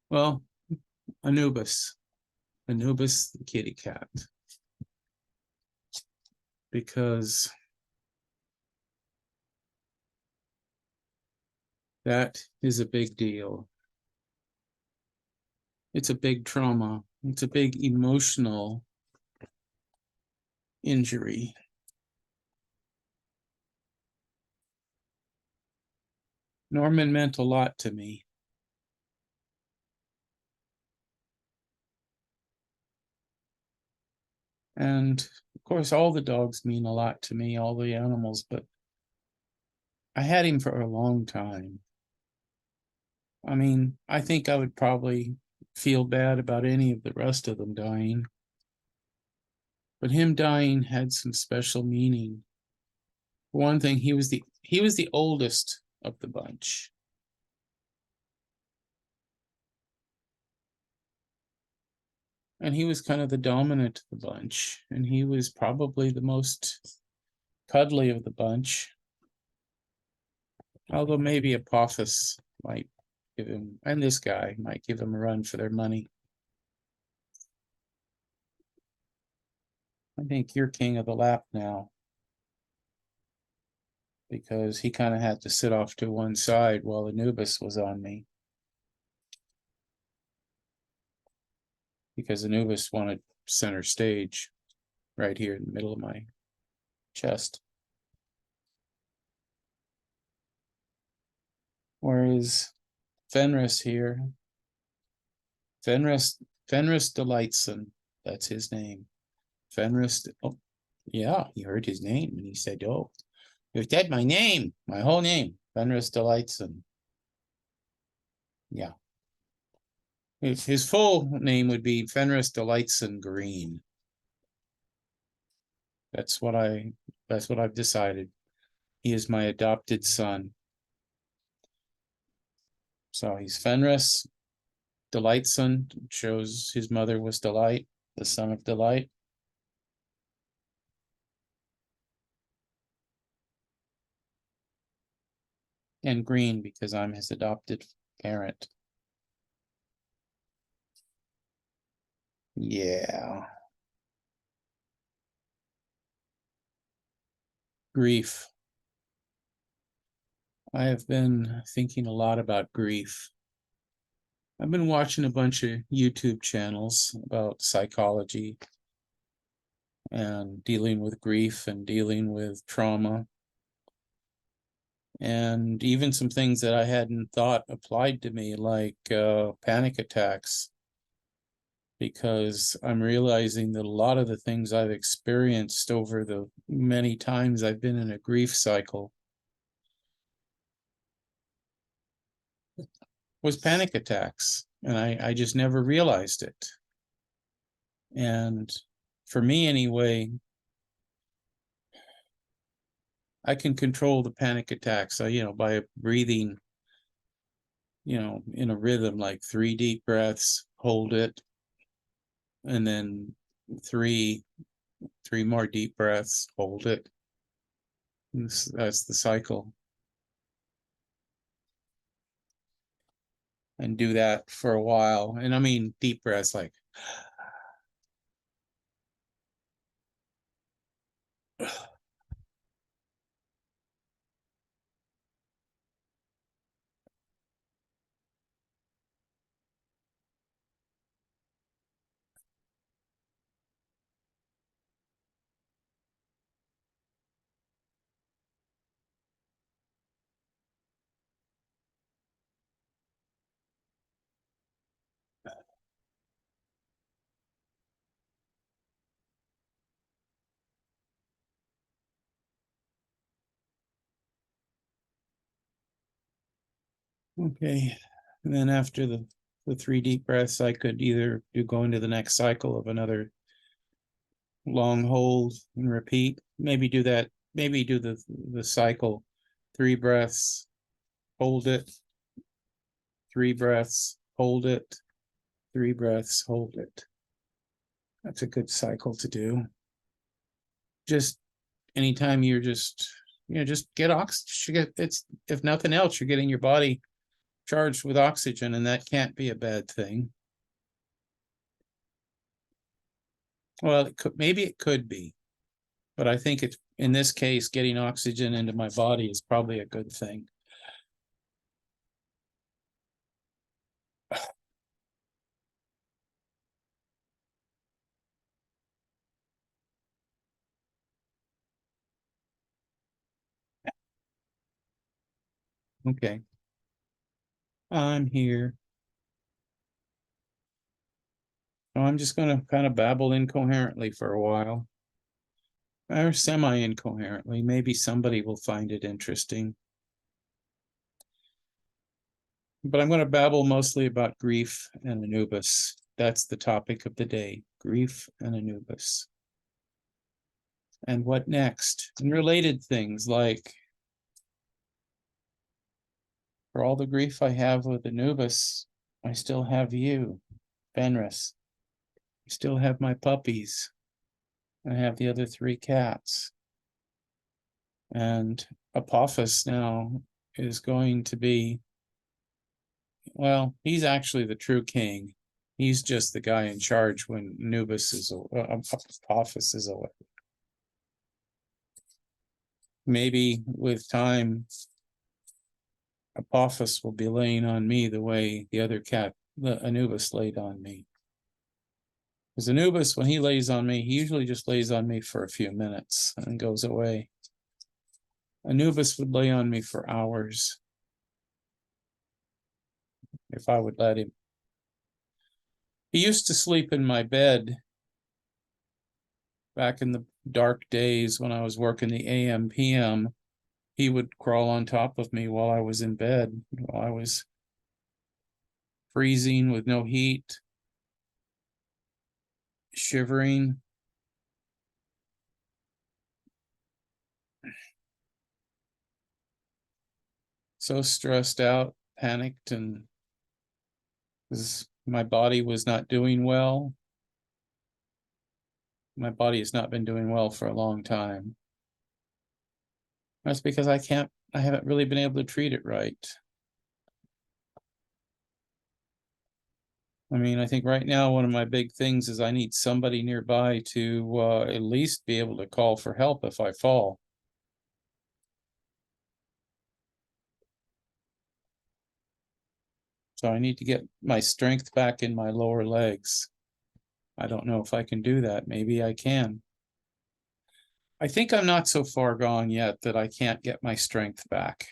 Well, Anubis the kitty cat, because that is a big deal. It's a big trauma. It's a big emotional injury. Norman meant a lot to me. And of course, all the dogs mean a lot to me, all the animals, but I had him for a long time. I mean, I think I would probably feel bad about any of the rest of them dying. But him dying had some special meaning. For one thing, he was the oldest of the bunch. And he was kind of the dominant of the bunch. And he was probably the most cuddly of the bunch. Although maybe Apophis might give him, and this guy might give him a run for their money. I think you're king of the lap now, because he kind of had to sit off to one side while Anubis was on me, because Anubis wanted center stage right here in the middle of my chest. Whereas Fenris here, Fenris Delightson, that's his name. Fenris, oh, yeah, he heard his name and he said, oh, you've said my name, my whole name, Fenris Delightson. Yeah. His full name would be Fenris Delightson Green. That's what I've decided. He is my adopted son. So he's Fenris Delightson, shows his mother was Delight, the son of Delight. And Green, because I'm his adopted parent. Yeah. Grief. I have been thinking a lot about grief. I've been watching a bunch of YouTube channels about psychology and dealing with grief and dealing with trauma. And even some things that I hadn't thought applied to me, like panic attacks, because I'm realizing that a lot of the things I've experienced over the many times I've been in a grief cycle was panic attacks, and I just never realized it. And for me anyway, I can control the panic attacks, by breathing, in a rhythm, like 3 deep breaths, hold it, and then three more deep breaths, hold it. That's the cycle. And do that for a while. And I mean, deep breaths like, okay. And then after the 3 deep breaths, I could either go into the next cycle of another long hold and repeat. Maybe do that. Maybe do the cycle, 3 breaths, hold it, 3 breaths, hold it, 3 breaths, hold it. That's a good cycle to do. Just anytime you're just get oxygen. It's, if nothing else, you're getting your body charged with oxygen, and that can't be a bad thing. Well, maybe it could be, but I think it's, in this case, getting oxygen into my body is probably a good thing. Okay. I'm here. So I'm just going to kind of babble incoherently for a while. Or semi-incoherently. Maybe somebody will find it interesting. But I'm going to babble mostly about grief and Anubis. That's the topic of the day, grief and Anubis. And what next? And related things like, for all the grief I have with Anubis, I still have you, Fenris. I still have my puppies. I have the other 3 cats. And Apophis now is going to be, well, he's actually the true king. He's just the guy in charge when Anubis is, Apophis is away. Maybe with time, Apophis will be laying on me the way the other cat, the Anubis, laid on me. Because Anubis, when he lays on me, he usually just lays on me for a few minutes and goes away. Anubis would lay on me for hours if I would let him. He used to sleep in my bed back in the dark days when I was working the AM, PM. He would crawl on top of me while I was in bed, while I was freezing with no heat, shivering. So stressed out, panicked, and because my body was not doing well. My body has not been doing well for a long time. That's because I haven't really been able to treat it right. I mean, I think right now one of my big things is I need somebody nearby to at least be able to call for help if I fall. So I need to get my strength back in my lower legs. I don't know if I can do that. Maybe I can. I think I'm not so far gone yet that I can't get my strength back.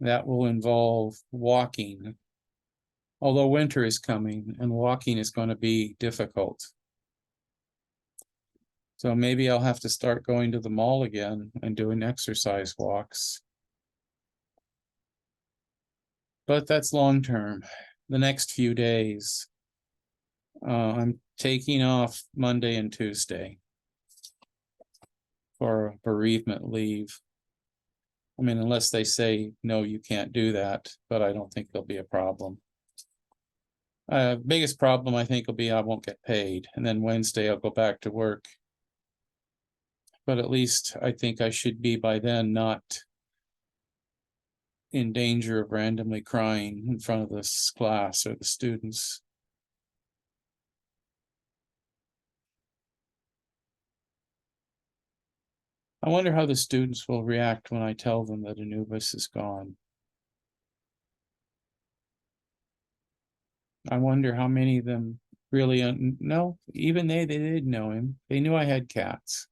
That will involve walking. Although winter is coming and walking is going to be difficult. So maybe I'll have to start going to the mall again and doing exercise walks. But that's long term. The next few days, I'm taking off Monday and Tuesday for bereavement leave. I mean, unless they say, no, you can't do that, but I don't think there'll be a problem. Biggest problem I think will be I won't get paid, and then Wednesday I'll go back to work. But at least I think I should be by then not in danger of randomly crying in front of this class or the students. I wonder how the students will react when I tell them that Anubis is gone. I wonder how many of them really no, even they did know him. They knew I had cats,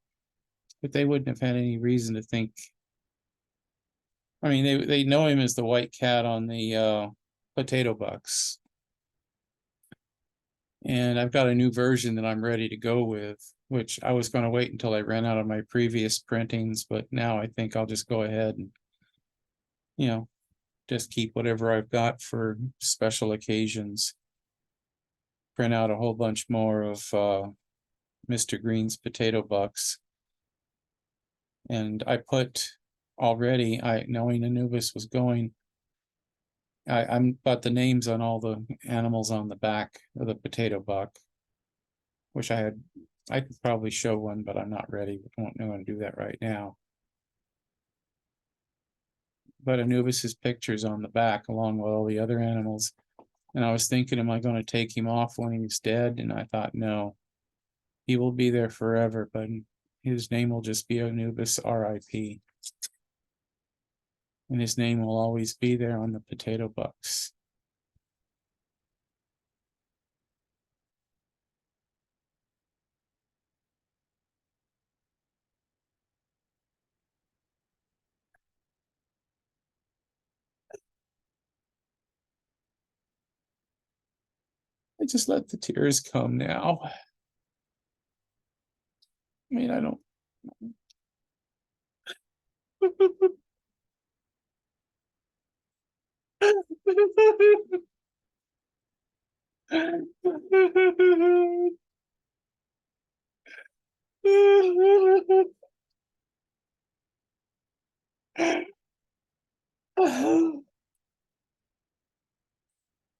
but they wouldn't have had any reason to think. I mean, they know him as the white cat on the potato bucks. And I've got a new version that I'm ready to go with, which I was going to wait until I ran out of my previous printings, but now I think I'll just go ahead and, you know, just keep whatever I've got for special occasions. Print out a whole bunch more of Mr. Green's potato bucks. And I put already, knowing Anubis was going, I'm got the names on all the animals on the back of the potato buck, which I could probably show one, but I'm not ready. I won't know how to do that right now. but Anubis's picture's on the back along with all the other animals. And I was thinking, am I going to take him off when he's dead? And I thought, no, he will be there forever, but his name will just be Anubis RIP. And his name will always be there on the potato bucks. I just let the tears come now. I mean, I don't.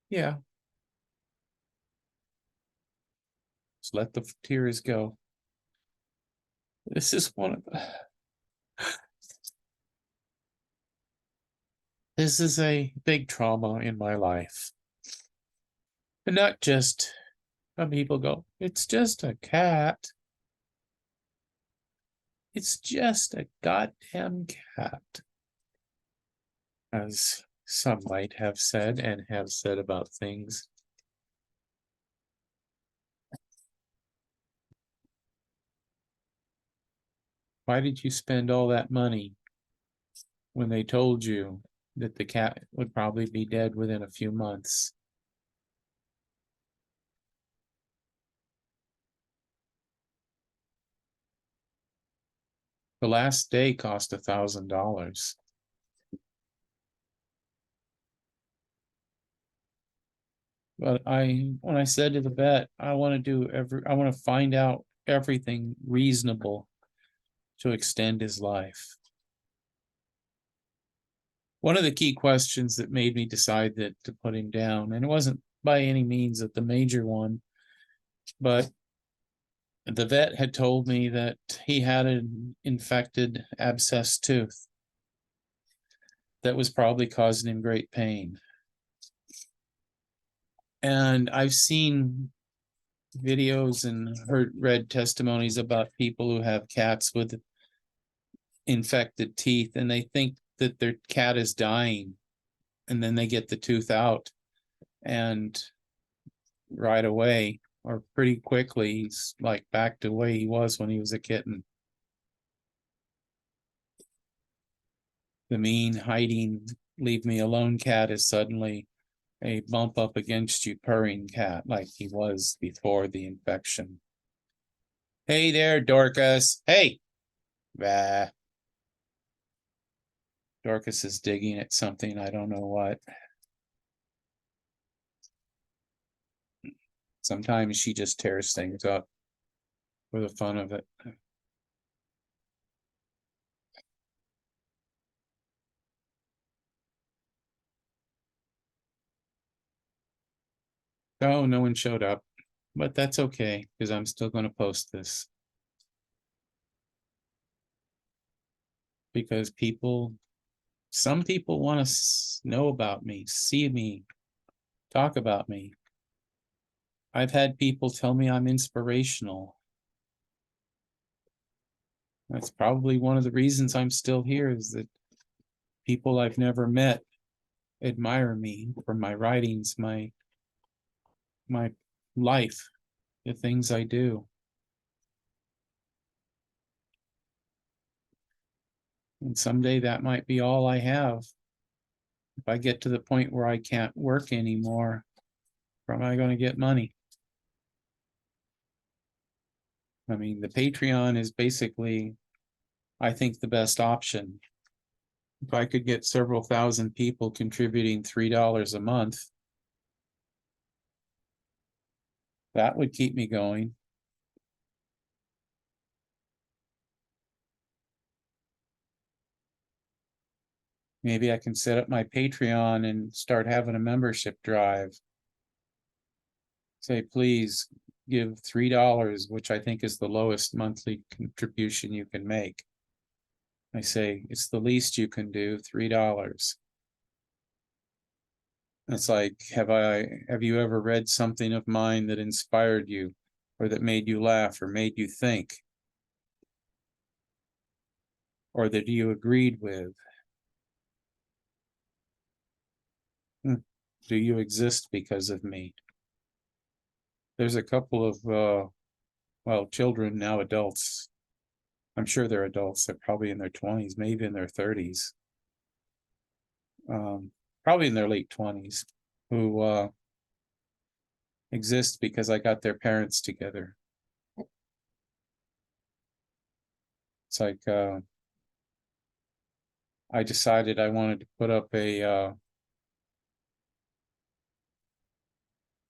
Yeah. Just let the tears go. This is one of the. This is a big trauma in my life. And not just, some people go, it's just a cat. It's just a goddamn cat. As some might have said and have said about things. Why did you spend all that money when they told you that the cat would probably be dead within a few months? The last day cost $1,000. But when I said to the vet, I want to find out everything reasonable to extend his life. One of the key questions that made me decide that to put him down, and it wasn't by any means the major one, but the vet had told me that he had an infected abscess tooth that was probably causing him great pain. And I've seen videos and read testimonies about people who have cats with infected teeth, and they think that their cat is dying, and then they get the tooth out, and right away or pretty quickly he's like back to the way he was when he was a kitten. The mean, hiding, leave me alone cat is suddenly a bump up against you purring cat like he was before the infection. Hey there, Dorcas. Hey. Bah. Dorcas is digging at something, I don't know what. Sometimes she just tears things up for the fun of it. Oh, no one showed up, but that's okay because I'm still going to post this. Because some people want to know about me, see me, talk about me. I've had people tell me I'm inspirational. That's probably one of the reasons I'm still here, is that people I've never met admire me for my writings, my life, the things I do. And someday that might be all I have. If I get to the point where I can't work anymore, where am I going to get money? I mean, the Patreon is basically, I think, the best option. If I could get several thousand people contributing $3 a month, that would keep me going. Maybe I can set up my Patreon and start having a membership drive. Say, please give $3, which I think is the lowest monthly contribution you can make. I say, it's the least you can do, $3. It's like, have you ever read something of mine that inspired you, or that made you laugh, or made you think, or that you agreed with? Do you exist because of me? There's a couple of well, children, now adults. I'm sure they're adults. They're probably in their 20s, maybe in their 30s, probably in their late 20s, who exist because I got their parents together. It's like I decided I wanted to put up a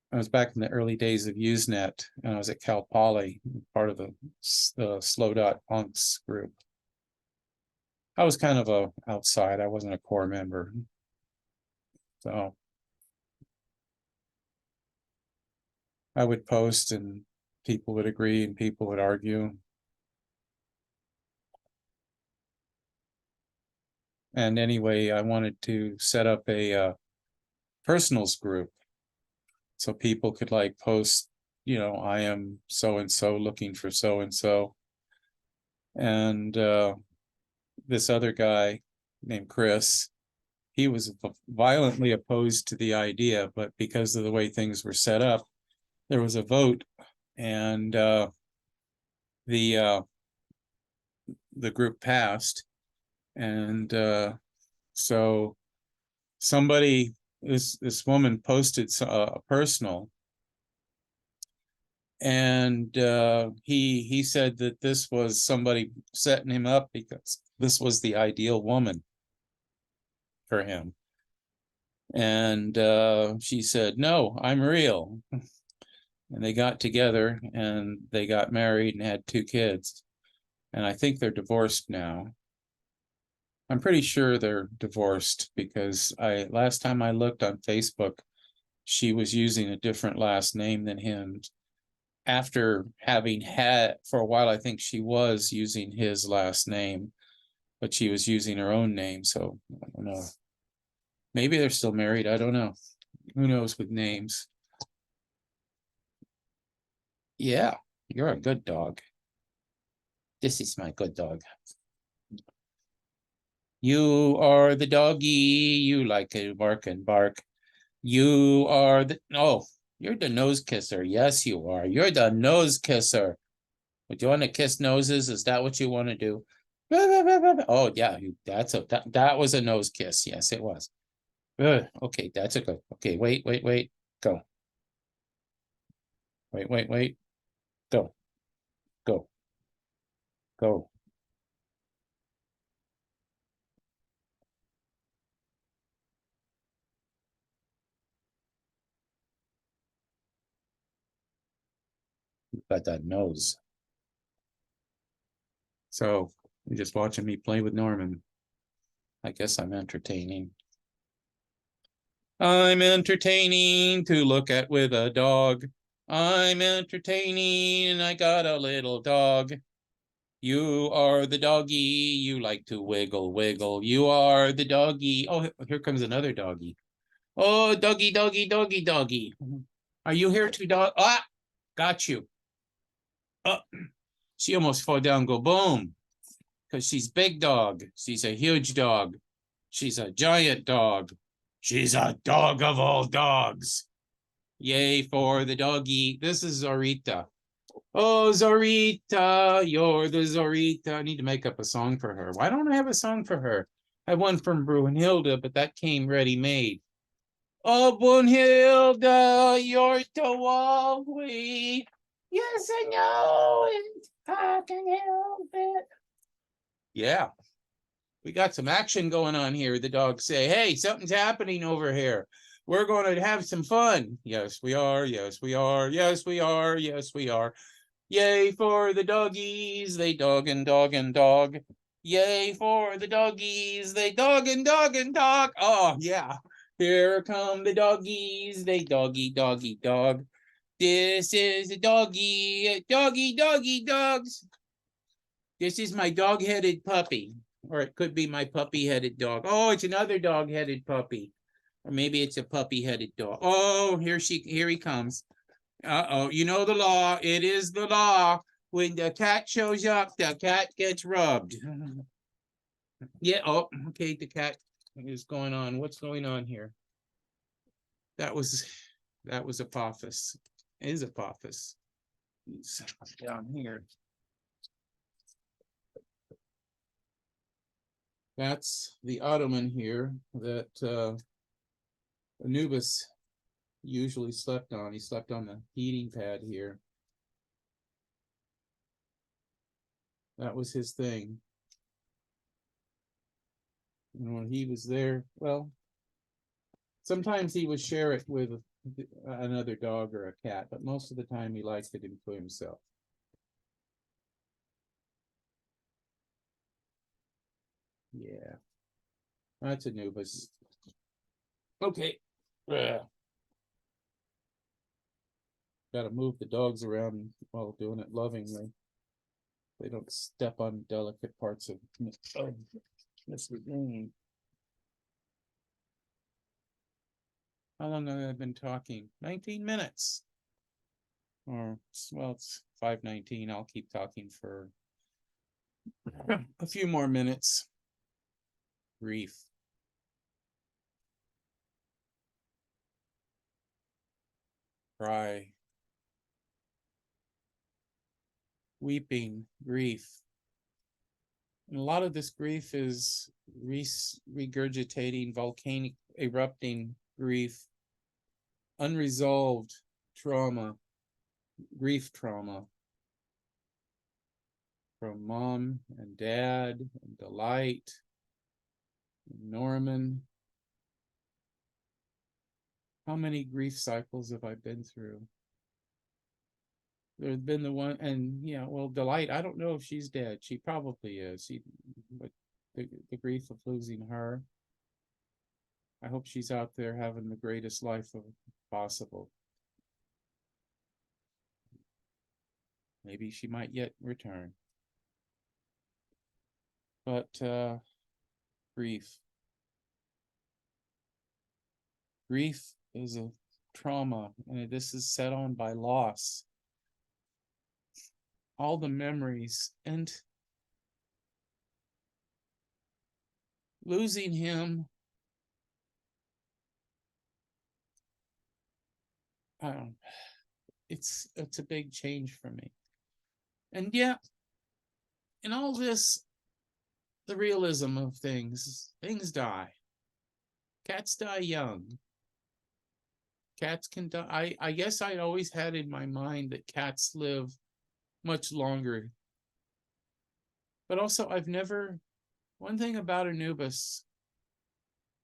I was back in the early days of Usenet, and I was at Cal Poly, part of the Slow Dot Punks group. I was kind of a outside. I wasn't a core member. So I would post and people would agree and people would argue. And anyway, I wanted to set up a personals group so people could like post, you know, I am so-and-so looking for so-and-so. And this other guy named Chris, he was violently opposed to the idea, but because of the way things were set up, there was a vote, and the group passed. And so somebody, this woman posted a personal, and he said that this was somebody setting him up because this was the ideal woman for him. And she said, no, I'm real. And they got together and they got married and had 2 kids. And I think they're divorced now. I'm pretty sure they're divorced because last time I looked on Facebook, she was using a different last name than him. After having had, for a while, I think she was using his last name, but she was using her own name. So I don't know. Maybe they're still married. I don't know. Who knows with names? Yeah, you're a good dog. This is my good dog. You are the doggy. You like to bark and bark. You are the, oh, you're the nose kisser. Yes, you are. You're the nose kisser. Would you want to kiss noses? Is that what you want to do? Oh, yeah, that was a nose kiss. Yes, it was. Good. Okay, that's a good. Okay, wait. Go. Wait. Go. Go. Go. You got that nose. So you're just watching me play with Norman. I guess I'm entertaining. I'm entertaining to look at with a dog. I'm entertaining and I got a little dog. You are the doggy. You like to wiggle, wiggle. You are the doggy. Oh, here comes another doggy. Oh, doggy. Are you here to dog? Ah, got you. Oh, she almost fell down, go boom. Because she's big dog. She's a huge dog. She's a giant dog. She's a dog of all dogs. Yay for the doggy. This is Zorita. Oh, Zorita, you're the Zorita. I need to make up a song for her. Why don't I have a song for her? I have one from Brunhilde, but that came ready-made. Oh, Brunhilde, you're so lovely. Yes, I know. I can help it. Yeah. We got some action going on here. The dogs say, hey, something's happening over here. We're going to have some fun. Yes, we are. Yes, we are. Yes, we are. Yes, we are. Yay for the doggies. They dog and dog and dog. Yay for the doggies. They dog and dog and dog. Oh, yeah. Here come the doggies. They doggy, doggy, dog. This is a doggy, dogs. This is my dog-headed puppy. Or it could be my puppy-headed dog. Oh, it's another dog-headed puppy. Or maybe it's a puppy-headed dog. Oh, here he comes. Uh-oh, you know the law. It is the law. When the cat shows up, the cat gets rubbed. Yeah, oh, okay, the cat is going on. What's going on here? That was Apophis. Is Apophis. He's down here. That's the ottoman here that Anubis usually slept on. He slept on the heating pad here. That was his thing. And when he was there, well, sometimes he would share it with another dog or a cat, but most of the time he liked it for himself. Yeah, that's Anubis. Okay. Got to move the dogs around while doing it lovingly. They don't step on delicate parts of Mr. Green. How long have I been talking? 19 minutes. Or, well, it's 5:19. I'll keep talking for a few more minutes. Grief. Cry. Weeping. Grief. And a lot of this grief is regurgitating, volcanic, erupting grief, unresolved trauma, grief trauma from mom and dad and Delight and Norman. How many grief cycles have I been through? There's been the one, and yeah, well, Delight, I don't know if she's dead. She probably is. But the grief of losing her. I hope she's out there having the greatest life possible. Maybe she might yet return. But grief. Grief is a trauma, and this is set on by loss. All the memories, and losing him. It's a big change for me. And yeah, in all this, the realism of things die. Cats die young. Cats can die. I guess I always had in my mind that cats live much longer. But also, one thing about Anubis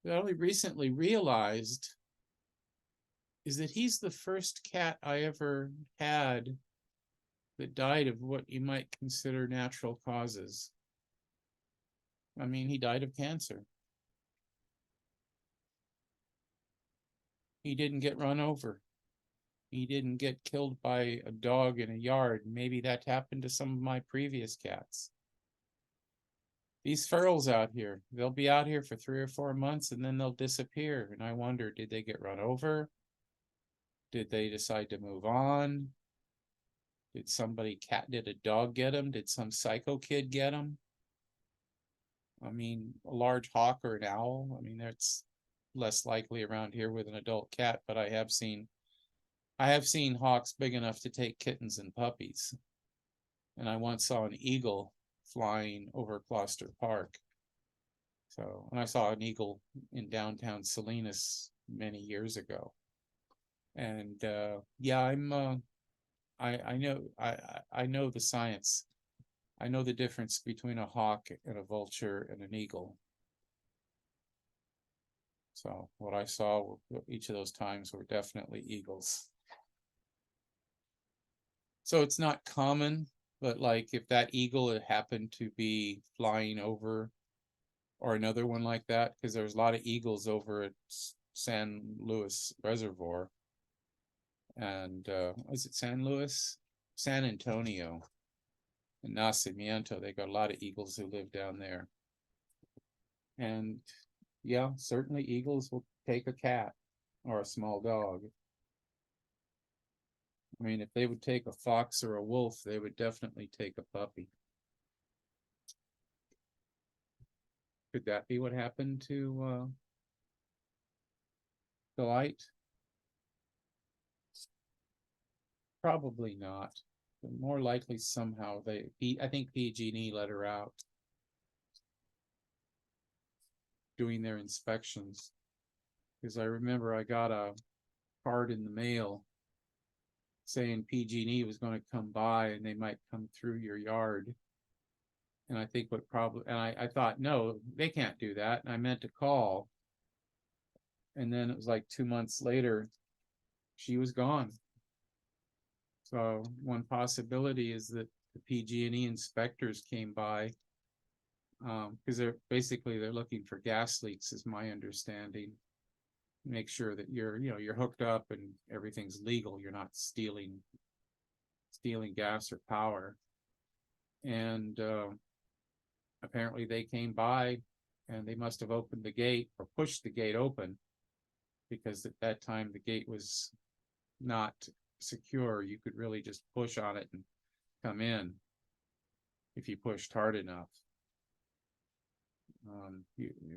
that I only recently realized is that he's the first cat I ever had that died of what you might consider natural causes. I mean, he died of cancer. He didn't get run over. He didn't get killed by a dog in a yard. Maybe that happened to some of my previous cats. These ferals out here, they'll be out here for 3 or 4 months and then they'll disappear. And I wonder, did they get run over? Did they decide to move on? Did a dog get them? Did some psycho kid get them? I mean, a large hawk or an owl. I mean, that's less likely around here with an adult cat, but I have seen hawks big enough to take kittens and puppies. And I once saw an eagle flying over Gloucester Park. So, and I saw an eagle in downtown Salinas many years ago. And yeah, I know the science. I know the difference between a hawk and a vulture and an eagle. So what I saw each of those times were definitely eagles. So it's not common, but like if that eagle had happened to be flying over, or another one like that, because there's a lot of eagles over at San Luis Reservoir. And is it San Luis? San Antonio and Nacimiento. They got a lot of eagles who live down there. And yeah, certainly eagles will take a cat or a small dog. I mean, if they would take a fox or a wolf, they would definitely take a puppy. Could that be what happened to Delight? Probably not. But more likely somehow I think PG&E let her out doing their inspections. Because I remember I got a card in the mail saying PG&E was going to come by and they might come through your yard. And I think I thought, no, they can't do that. And I meant to call. And then it was like 2 months later, she was gone. So one possibility is that the PG&E inspectors came by because they're looking for gas leaks, is my understanding. Make sure that you're hooked up and everything's legal. You're not stealing gas or power. And apparently they came by and they must have opened the gate or pushed the gate open, because at that time the gate was not secure. You could really just push on it and come in if you pushed hard enough.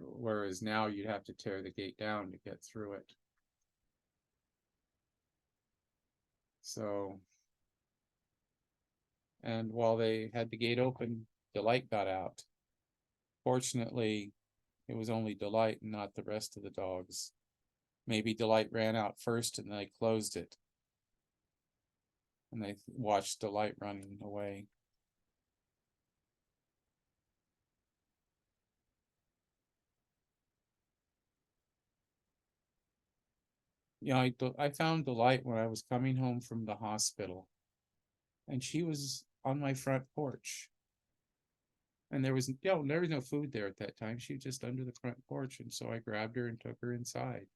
Whereas now you'd have to tear the gate down to get through it. So, and while they had the gate open, Delight got out. Fortunately, it was only Delight and not the rest of the dogs. Maybe Delight ran out first and they closed it. And they watched Delight running away. I found Delight when I was coming home from the hospital. And she was on my front porch. And there was no food there at that time. She was just under the front porch. And so I grabbed her and took her inside.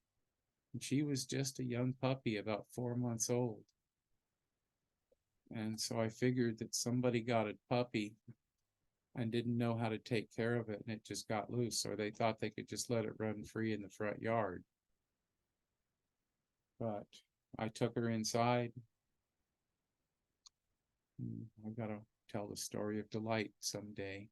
And she was just a young puppy, about 4 months old. And so I figured that somebody got a puppy and didn't know how to take care of it, and it just got loose, or they thought they could just let it run free in the front yard. But I took her inside. I've got to tell the story of Delight someday.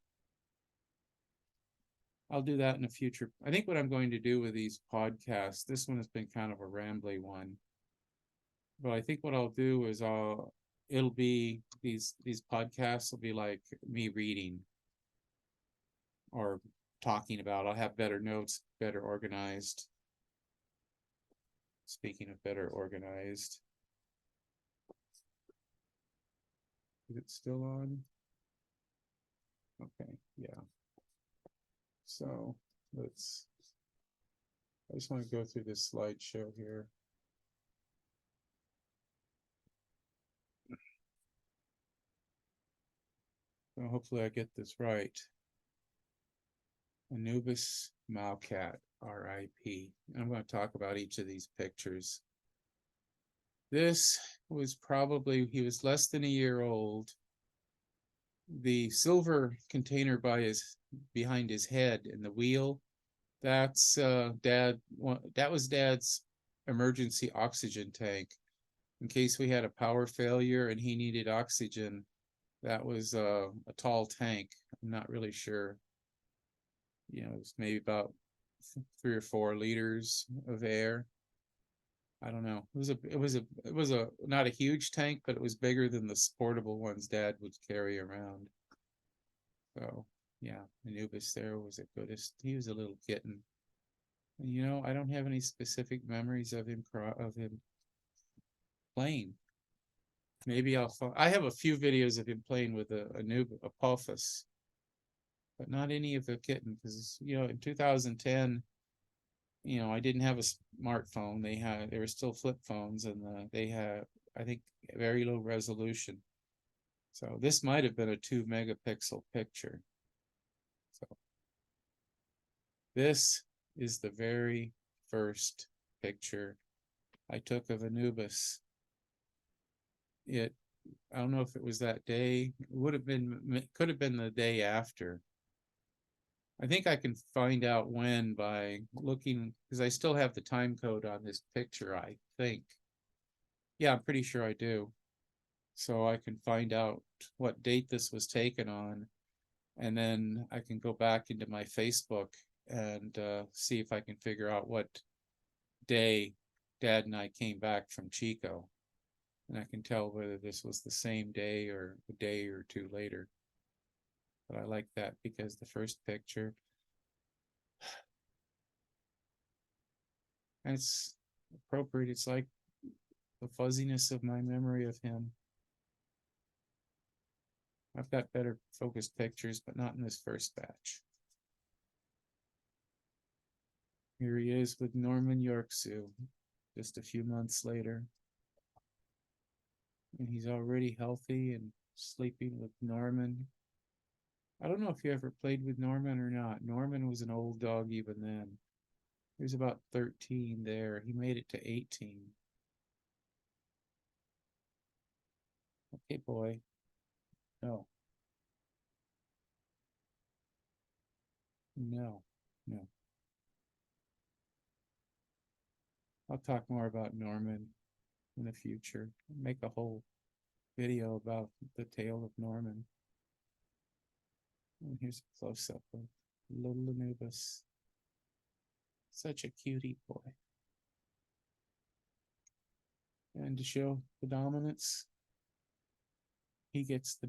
I'll do that in the future. I think what I'm going to do with these podcasts, this one has been kind of a rambly one, but I think what I'll do is it'll be these podcasts will be like me reading or talking about. I'll have better notes, better organized. Speaking of better organized, is it still on? Okay, yeah. So I just want to go through this slideshow here. So hopefully I get this right. Anubis Maukat, RIP. I'm going to talk about each of these pictures. This was he was less than a year old. The silver container behind his head and the wheel, that's that was Dad's emergency oxygen tank in case we had a power failure and he needed oxygen. That was a tall tank. I'm not really sure. It was maybe about 3 or 4 liters of air. I don't know. It was a not a huge tank, but it was bigger than the portable ones Dad would carry around. So yeah, Anubis there was the goodest. He was a little kitten. And, I don't have any specific memories of him playing. Maybe I have a few videos of him playing with a Apophis, but not any of the kitten, because in 2010, I didn't have a smartphone. They were still flip phones, and they had, I think, very low resolution. So this might have been a 2-megapixel picture. So this is the very first picture I took of Anubis. I don't know if it was that day. It could have been the day after. I think I can find out when by looking, because I still have the time code on this picture, I think. Yeah, I'm pretty sure I do. So I can find out what date this was taken on, and then I can go back into my Facebook and see if I can figure out what day Dad and I came back from Chico. And I can tell whether this was the same day or a day or two later. But I like that because the first picture, and it's appropriate. It's like the fuzziness of my memory of him. I've got better focused pictures, but not in this first batch. Here he is with Norman Yorksu just a few months later. And he's already healthy and sleeping with Norman. I don't know if you ever played with Norman or not. Norman was an old dog even then. He was about 13 there. He made it to 18. Okay, boy. No. No. No. I'll talk more about Norman in the future. Make a whole video about the tale of Norman. And here's a close-up of little Anubis. Such a cutie boy. And to show the dominance, he gets the,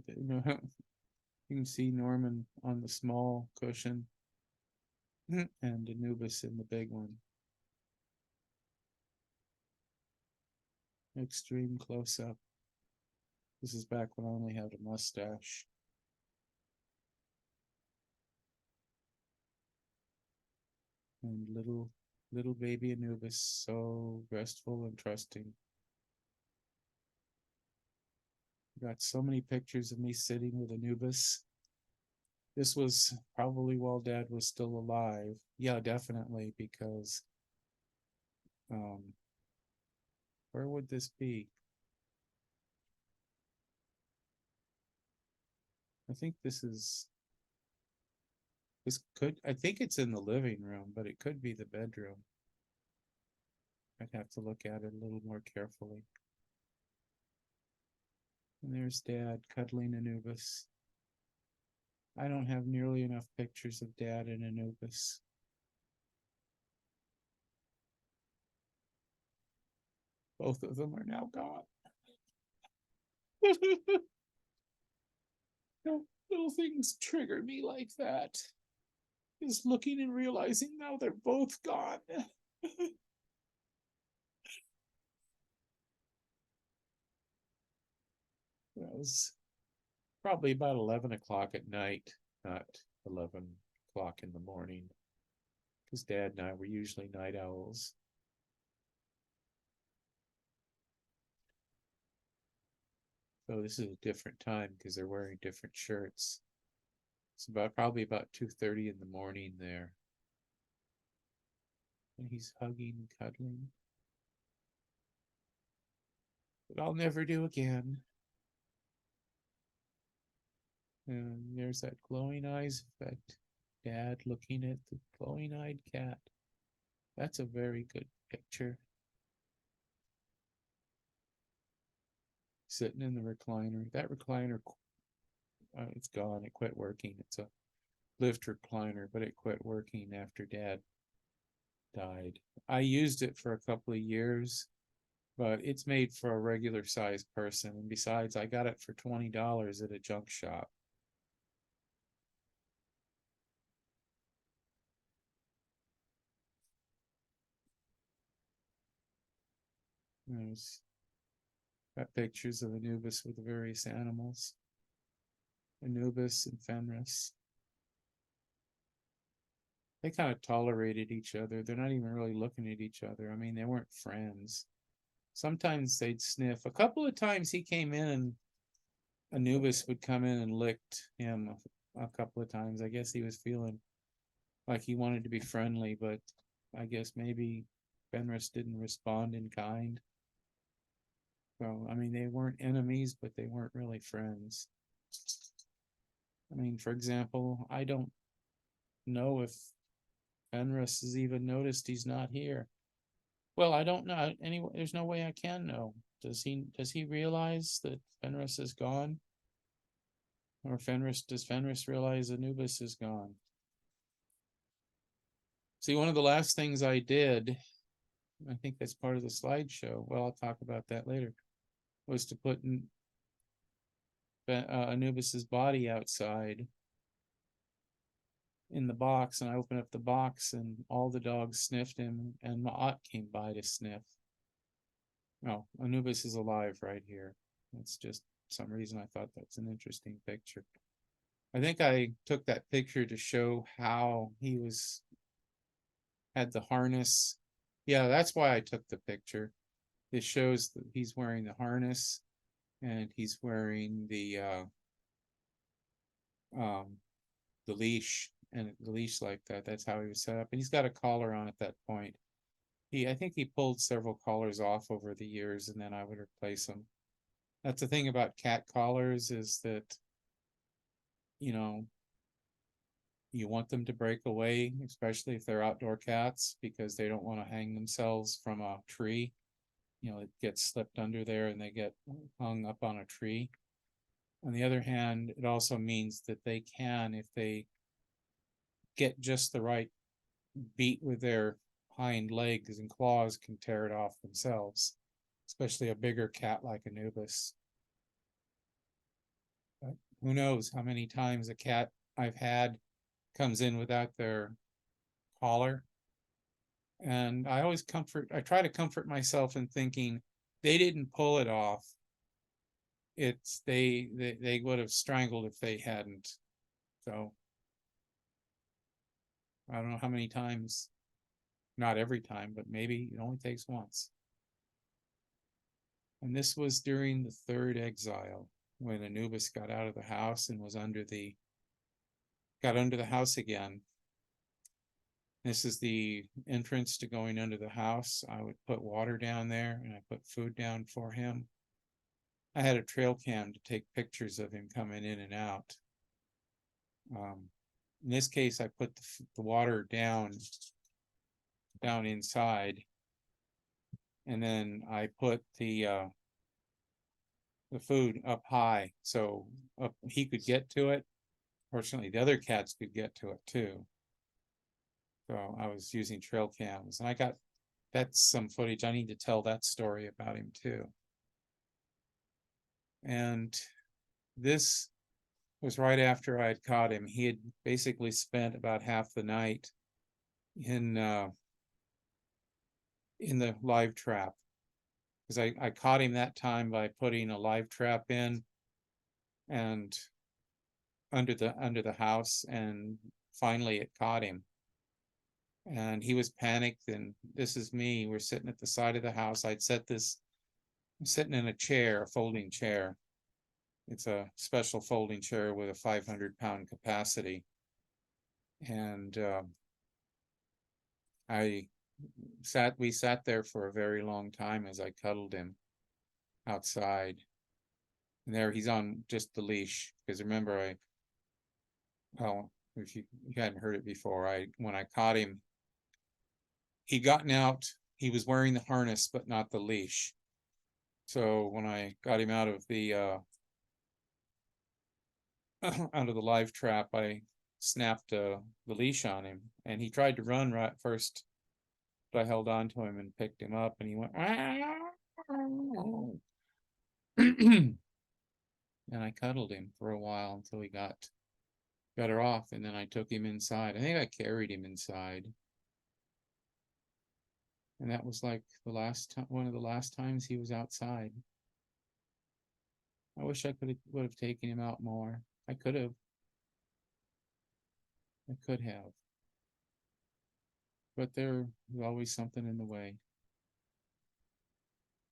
you can see Norman on the small cushion and Anubis in the big one. Extreme close-up. This is back when I only had a mustache. And little baby Anubis, so restful and trusting. Got so many pictures of me sitting with Anubis. This was probably while Dad was still alive. Yeah, definitely, because where would this be? I think I think it's in the living room, but it could be the bedroom. I'd have to look at it a little more carefully. And there's Dad cuddling Anubis. I don't have nearly enough pictures of Dad and Anubis. Both of them are now gone. Little things trigger me like that. Just looking and realizing now they're both gone. That was probably about 11 o'clock at night, not 11 o'clock in the morning, because Dad and I were usually night owls. So this is a different time because they're wearing different shirts. It's probably about 2:30 in the morning there. And he's hugging and cuddling. But I'll never do again. And there's that glowing eyes effect. Dad looking at the glowing eyed cat. That's a very good picture. Sitting in the recliner. That recliner, it's gone. It quit working. It's a lift recliner, but it quit working after Dad died. I used it for a couple of years, but it's made for a regular sized person. And besides, I got it for $20 at a junk shop. There's got pictures of Anubis with the various animals. Anubis and Fenris. They kind of tolerated each other. They're not even really looking at each other. I mean, they weren't friends. Sometimes they'd sniff. A couple of times he came in and Anubis would come in and licked him a couple of times. I guess he was feeling like he wanted to be friendly, but I guess maybe Fenris didn't respond in kind. So, I mean, they weren't enemies, but they weren't really friends. I mean, for example, I don't know if Fenris has even noticed he's not here. Well, I don't know. Anyway, there's no way I can know. Does he realize that Fenris is gone? Or does Fenris realize Anubis is gone? See, one of the last things I did, I think that's part of the slideshow. Well, I'll talk about that later, was to put Anubis's body outside in the box, and I opened up the box and all the dogs sniffed him, and Maukat came by to sniff. Oh, Anubis is alive right here. That's just some reason I thought that's an interesting picture. I think I took that picture to show how he had the harness. Yeah, that's why I took the picture. It shows that he's wearing the harness and he's wearing the leash, and the leash like that. That's how he was set up. And he's got a collar on at that point. I think he pulled several collars off over the years, and then I would replace them. That's the thing about cat collars, is that, you know, you want them to break away, especially if they're outdoor cats, because they don't want to hang themselves from a tree. You know, it gets slipped under there and they get hung up on a tree. On the other hand, it also means that they can, if they get just the right beat with their hind legs and claws, can tear it off themselves, especially a bigger cat like Anubis. But who knows how many times a cat I've had comes in without their collar. And I try to comfort myself in thinking they didn't pull it off. It's they would have strangled if they hadn't. So I don't know how many times, not every time, but maybe it only takes once. And this was during the third exile, when Anubis got out of the house and got under the house again. This is the entrance to going under the house. I would put water down there and I put food down for him. I had a trail cam to take pictures of him coming in and out. In this case, I put the water down inside, and then I put the food up high so he could get to it. Fortunately, the other cats could get to it too. So I was using trail cams, and that's some footage. I need to tell that story about him too. And this was right after I had caught him. He had basically spent about half the night in the live trap, because I caught him that time by putting a live trap in and under the house, and finally it caught him. And he was panicked, and this is me. We're sitting at the side of the house. I'm sitting in a chair, a folding chair. It's a special folding chair with a 500-pound capacity. And we sat there for a very long time as I cuddled him outside. And there he's on just the leash, because remember, if you hadn't heard it before, when I caught him, he'd gotten out. He was wearing the harness, but not the leash. So when I got him out of the live trap, I snapped the leash on him, and he tried to run right first, but I held on to him and picked him up, and he went and I cuddled him for a while until he got better off, and then I took him inside. I think I carried him inside. And that was like one of the last times he was outside. I wish I would have taken him out more. I could have. But there was always something in the way.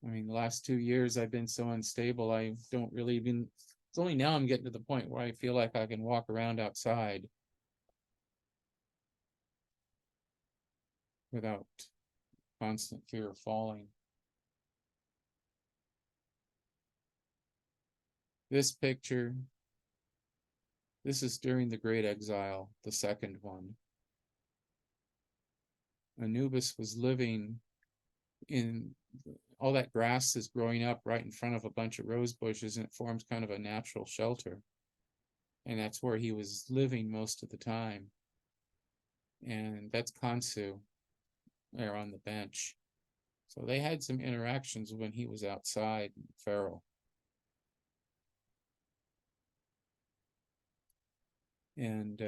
I mean, the last 2 years I've been so unstable, I don't really even, it's only now I'm getting to the point where I feel like I can walk around outside without constant fear of falling. This picture, this is during the Great Exile, the second one. Anubis was living in, all that grass is growing up right in front of a bunch of rose bushes, and it forms kind of a natural shelter. And that's where he was living most of the time. And that's Kansu there on the bench. So they had some interactions when he was outside, feral. And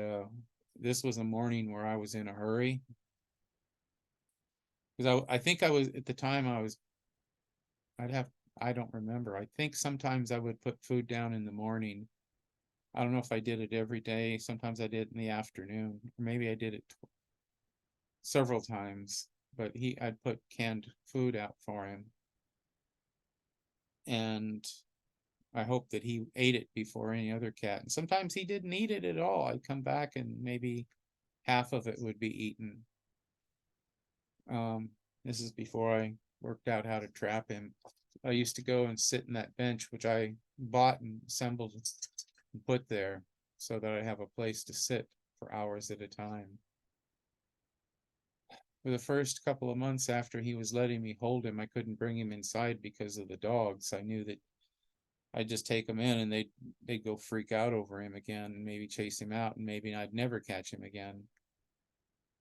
this was a morning where I was in a hurry. Because I think I was, at the time I was, I'd have, I don't remember. I think sometimes I would put food down in the morning. I don't know if I did it every day. Sometimes I did it in the afternoon. Or maybe I did it several times. But I'd put canned food out for him. And I hoped that he ate it before any other cat. And sometimes he didn't eat it at all. I'd come back and maybe half of it would be eaten. This is before I worked out how to trap him. I used to go and sit in that bench, which I bought and assembled and put there so that I have a place to sit for hours at a time. For the first couple of months after he was letting me hold him, I couldn't bring him inside because of the dogs. I knew that I'd just take him in and they'd go freak out over him again and maybe chase him out, and maybe I'd never catch him again.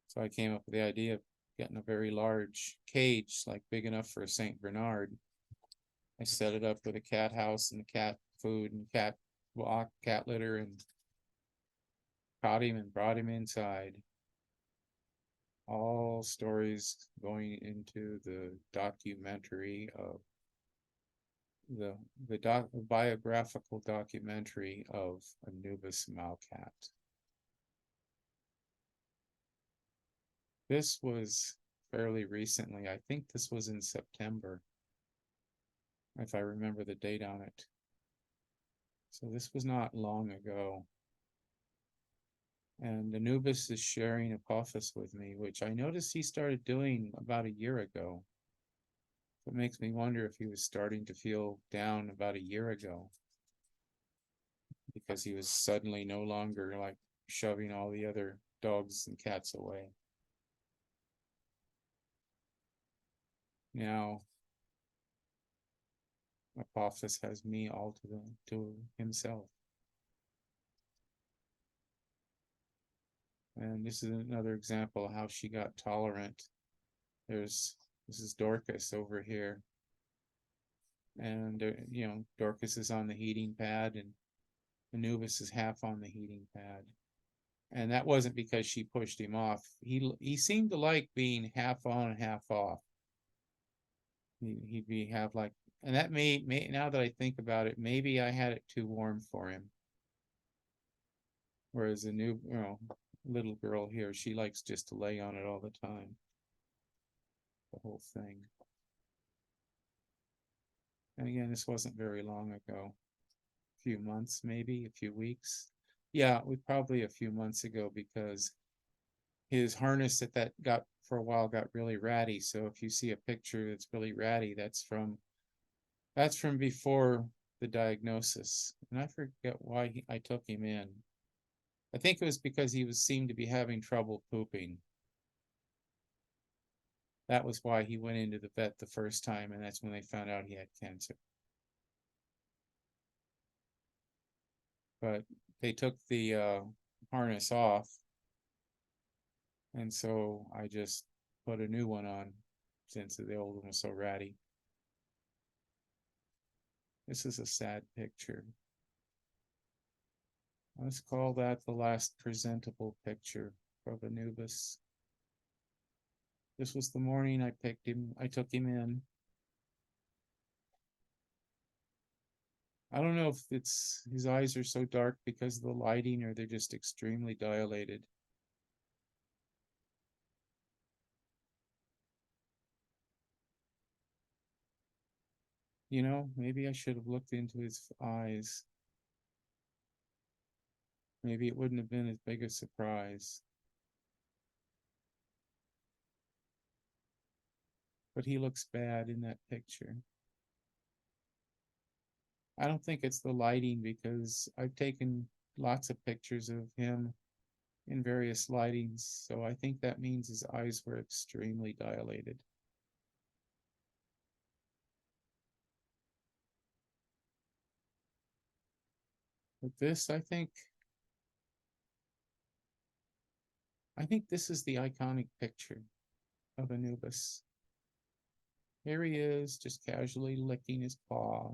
So I came up with the idea of getting a very large cage, like big enough for a Saint Bernard. I set it up with a cat house and cat food and cat walk, cat litter, and caught him and brought him inside. All stories going into the documentary of the biographical documentary of Anubis Maukat. This was fairly recently. I think this was in September, if I remember the date on it. So this was not long ago. And Anubis is sharing Apophis with me, which I noticed he started doing about a year ago. It makes me wonder if he was starting to feel down about a year ago, because he was suddenly no longer like shoving all the other dogs and cats away. Now Apophis has me all to himself. And this is another example of how she got tolerant. This is Dorcas over here. And, Dorcas is on the heating pad and Anubis is half on the heating pad. And that wasn't because she pushed him off. He seemed to like being half on, half off. He'd be have like, and that may now that I think about it, maybe I had it too warm for him. Whereas a new, little girl here, she likes just to lay on it all the time. The whole thing. And again, this wasn't very long ago. A few months, maybe a few weeks. Yeah, probably a few months ago, because his harness that got for a while got really ratty. So if you see a picture that's really ratty, that's from before the diagnosis. And I forget why I took him in. I think it was because he seemed to be having trouble pooping. That was why he went into the vet the first time, and that's when they found out he had cancer. But they took the harness off, and so I just put a new one on since the old one was so ratty. This is a sad picture. Let's call that the last presentable picture of Anubis. This was the morning I took him in. I don't know if it's his eyes are so dark because of the lighting or they're just extremely dilated. Maybe I should have looked into his eyes. Maybe it wouldn't have been as big a surprise. But he looks bad in that picture. I don't think it's the lighting, because I've taken lots of pictures of him in various lightings, so I think that means his eyes were extremely dilated. But this, I think this is the iconic picture of Anubis. Here he is, just casually licking his paw,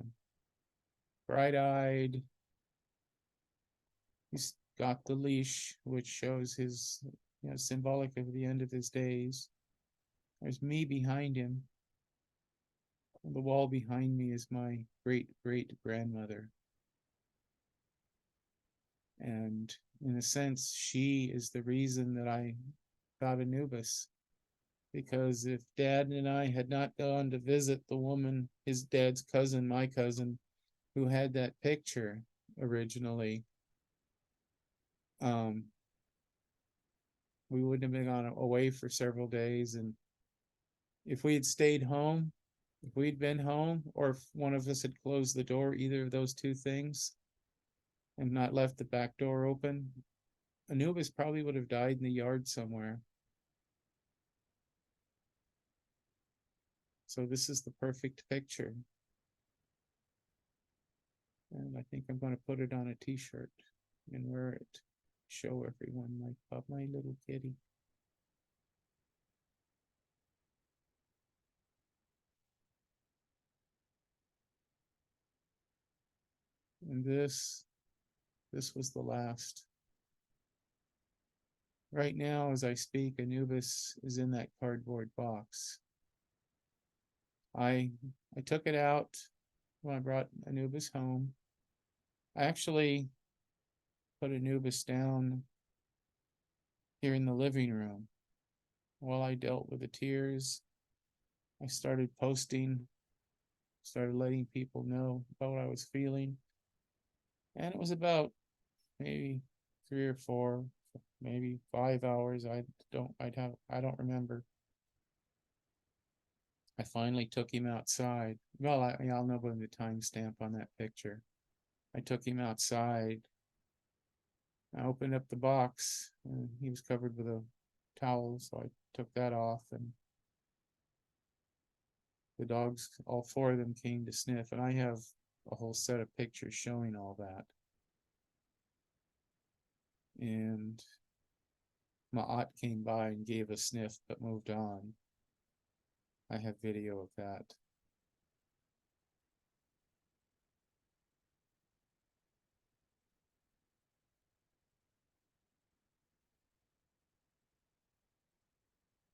bright-eyed. He's got the leash, which shows his, symbolic of the end of his days. There's me behind him. On the wall behind me is my great-great-grandmother. And in a sense, she is the reason that I got Anubis. Because if Dad and I had not gone to visit the woman, his dad's cousin, my cousin, who had that picture originally, we wouldn't have been gone away for several days. And if we had stayed home, if we'd been home, or if one of us had closed the door, either of those two things, and not left the back door open, Anubis probably would have died in the yard somewhere. So this is the perfect picture. And I think I'm going to put it on a t-shirt and wear it. Show everyone my little kitty. And this was the last. Right now, as I speak, Anubis is in that cardboard box. I took it out when I brought Anubis home. I actually put Anubis down here in the living room. While I dealt with the tears, I started posting, started letting people know about what I was feeling. And it was about maybe 3 or 4, maybe 5 hours. I don't remember. I finally took him outside. Well, I'll know by the timestamp on that picture. I took him outside. I opened up the box and he was covered with a towel, so I took that off, and the dogs, all 4 of them, came to sniff, and I have a whole set of pictures showing all that. And Maukat came by and gave a sniff but moved on. I have video of that.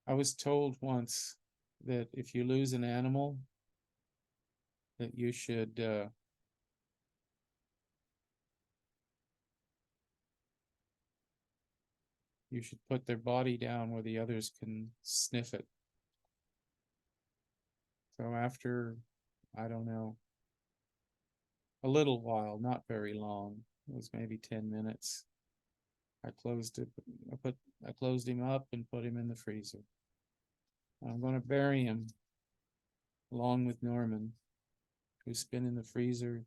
I was told once that if you lose an animal, that you should put their body down where the others can sniff it. So after, I don't know, a little while, not very long, it was maybe 10 minutes, I closed him up and put him in the freezer. I'm going to bury him along with Norman, who's been in the freezer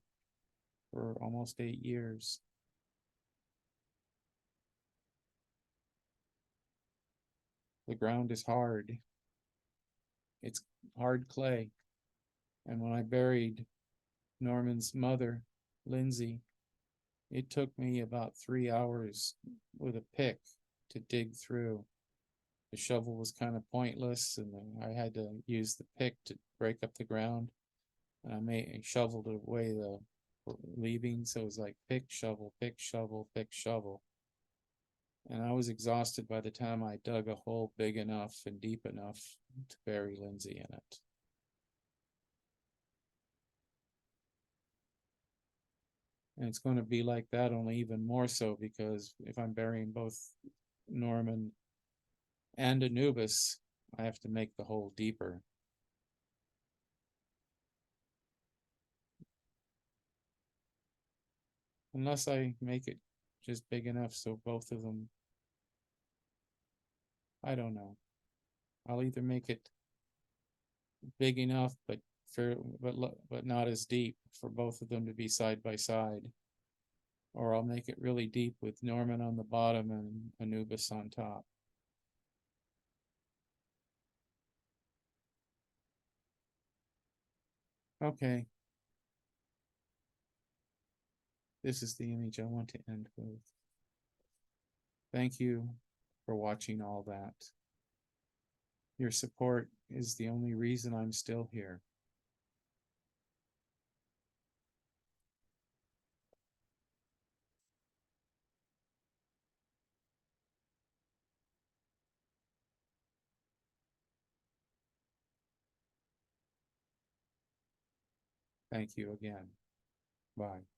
for almost 8 years. The ground is hard. It's hard clay. And when I buried Norman's mother, Lindsay, it took me about 3 hours with a pick to dig through. The shovel was kind of pointless, and I had to use the pick to break up the ground. And I shoveled away the leavings, so it was like pick, shovel, pick, shovel, pick, shovel. And I was exhausted by the time I dug a hole big enough and deep enough to bury Lindsay in it. And it's going to be like that, only even more so, because if I'm burying both Norman and Anubis, I have to make the hole deeper. Unless I make it just big enough so both of them, I don't know. I'll either make it big enough but not as deep for both of them to be side by side. Or I'll make it really deep with Norman on the bottom and Anubis on top. Okay. This is the image I want to end with. Thank you for watching all that. Your support is the only reason I'm still here. Thank you again. Bye.